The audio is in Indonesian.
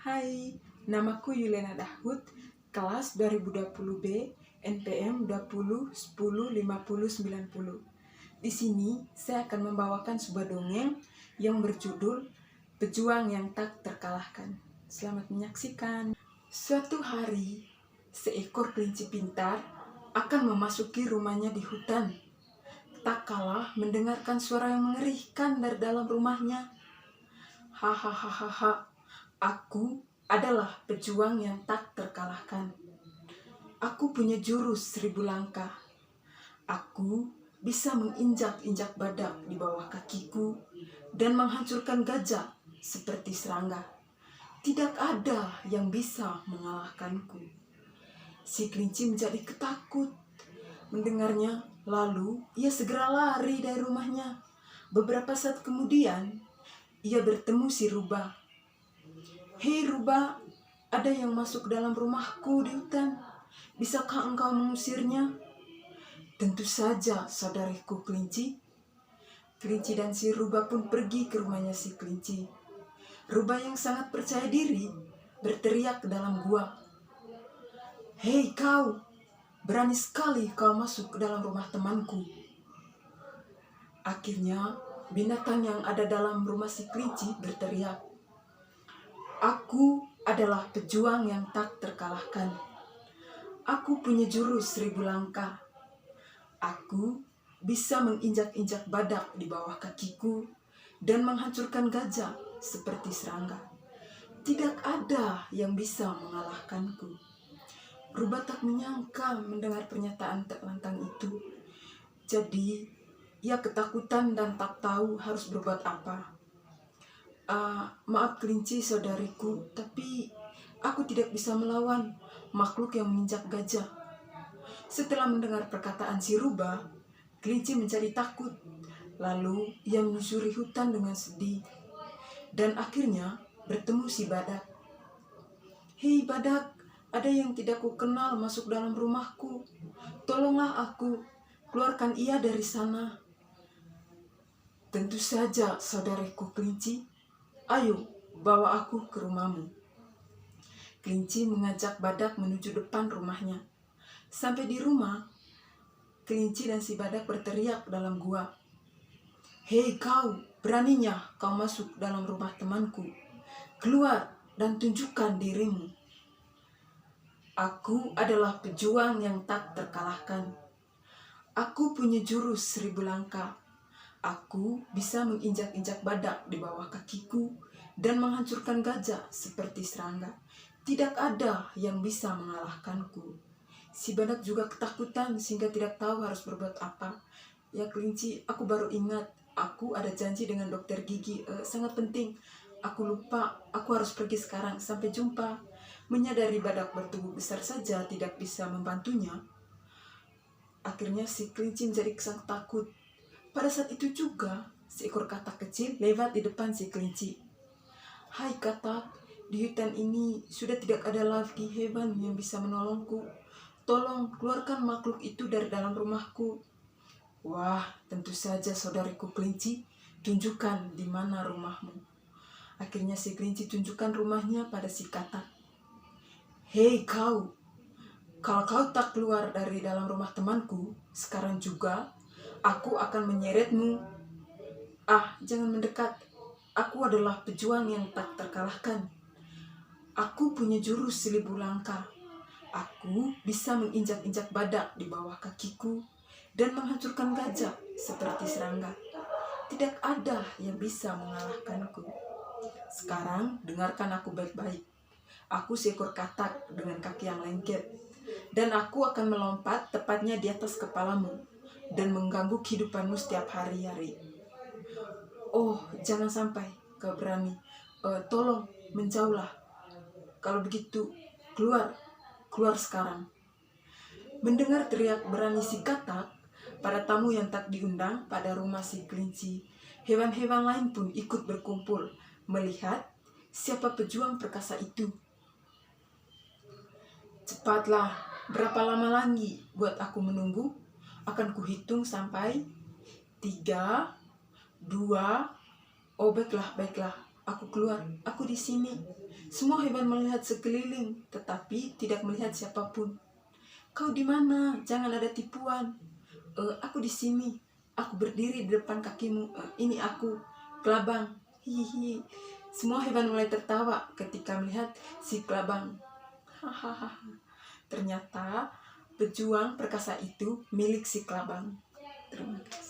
Hai, namaku Yulena Dahud, kelas 2020B, NPM 20 10 50 90. Di sini saya akan membawakan sebuah dongeng yang berjudul Pejuang yang Tak Terkalahkan. Selamat menyaksikan. Suatu hari, seekor kelinci pintar akan memasuki rumahnya di hutan. Tak kalah mendengarkan suara yang mengerikan dari dalam rumahnya. Hahaha. Aku adalah pejuang yang tak terkalahkan. Aku punya jurus 1000 langkah. Aku bisa menginjak-injak badak di bawah kakiku dan menghancurkan gajah seperti serangga. Tidak ada yang bisa mengalahkanku. Si kelinci menjadi ketakut mendengarnya, lalu ia segera lari dari rumahnya. Beberapa saat kemudian, ia bertemu si rubah. Hei rubah, ada yang masuk dalam rumahku di hutan. Bisakah engkau mengusirnya? Tentu saja, saudariku kelinci. Kelinci dan si rubah pun pergi ke rumahnya si kelinci. Rubah yang sangat percaya diri berteriak ke dalam gua. Hei kau, berani sekali kau masuk ke dalam rumah temanku. Akhirnya, binatang yang ada dalam rumah si kelinci berteriak. Aku adalah pejuang yang tak terkalahkan. Aku punya jurus 1000 langkah. Aku bisa menginjak-injak badak di bawah kakiku dan menghancurkan gajah seperti serangga. Tidak ada yang bisa mengalahkanku. Rubah tak menyangka mendengar pernyataan terlantang itu. Jadi, ia ketakutan dan tak tahu harus berbuat apa. Maaf kelinci saudariku, tapi aku tidak bisa melawan makhluk yang menginjak gajah. Setelah mendengar perkataan si rubah, kelinci menjadi takut. Lalu ia menyusuri hutan dengan sedih. Dan akhirnya bertemu si badak. Hei badak, ada yang tidak kukenal masuk dalam rumahku. Tolonglah aku, keluarkan ia dari sana. Tentu saja saudariku kelinci. Ayo, bawa aku ke rumahmu. Kelinci mengajak badak menuju depan rumahnya. Sampai di rumah, kelinci dan si badak berteriak dalam gua. Hei kau, beraninya kau masuk dalam rumah temanku. Keluar dan tunjukkan dirimu. Aku adalah pejuang yang tak terkalahkan. Aku punya jurus 1000 langkah. Aku bisa menginjak-injak badak di bawah kakiku dan menghancurkan gajah seperti serangga. Tidak ada yang bisa mengalahkanku. Si badak juga ketakutan sehingga tidak tahu harus berbuat apa. Ya kelinci, aku baru ingat. Aku ada janji dengan dokter gigi. Sangat penting. Aku lupa. Aku harus pergi sekarang. Sampai jumpa. Menyadari badak bertubuh besar saja tidak bisa membantunya. Akhirnya si kelinci menjadi sangat takut. Pada saat itu juga, seekor katak kecil lewat di depan si kelinci. Hai katak, di hutan ini sudah tidak ada lagi hewan yang bisa menolongku. Tolong keluarkan makhluk itu dari dalam rumahku. Wah, tentu saja saudariku kelinci, tunjukkan di mana rumahmu. Akhirnya si kelinci tunjukkan rumahnya pada si katak. Hei kau, kalau kau tak keluar dari dalam rumah temanku, sekarang juga aku akan menyeretmu. Jangan mendekat. Aku adalah pejuang yang tak terkalahkan. Aku punya jurus 1000 langkah. Aku bisa menginjak-injak badak di bawah kakiku dan menghancurkan gajah seperti serangga. Tidak ada yang bisa mengalahkanku. Sekarang dengarkan aku baik-baik. Aku seekor katak dengan kaki yang lengket. Dan aku akan melompat tepatnya di atas kepalamu dan mengganggu kehidupanmu setiap hari-hari. Oh, jangan sampai kau berani. Tolong, menjauhlah. Kalau begitu, keluar sekarang. Mendengar teriak berani si katak, para tamu yang tak diundang pada rumah si kelinci, hewan-hewan lain pun ikut berkumpul melihat siapa pejuang perkasa itu. Cepatlah, berapa lama lagi buat aku menunggu? Akan kuhitung sampai 3, 2, baiklah. Aku keluar, aku di sini. Semua hewan melihat sekeliling, tetapi tidak melihat siapapun. Kau di mana? Jangan ada tipuan. Aku di sini. Aku berdiri di depan kakimu. Ini aku, kelabang. Hihihi. Semua hewan mulai tertawa ketika melihat si kelabang. Hahaha. Ternyata pejuang perkasa itu milik si kelabang. Terima kasih.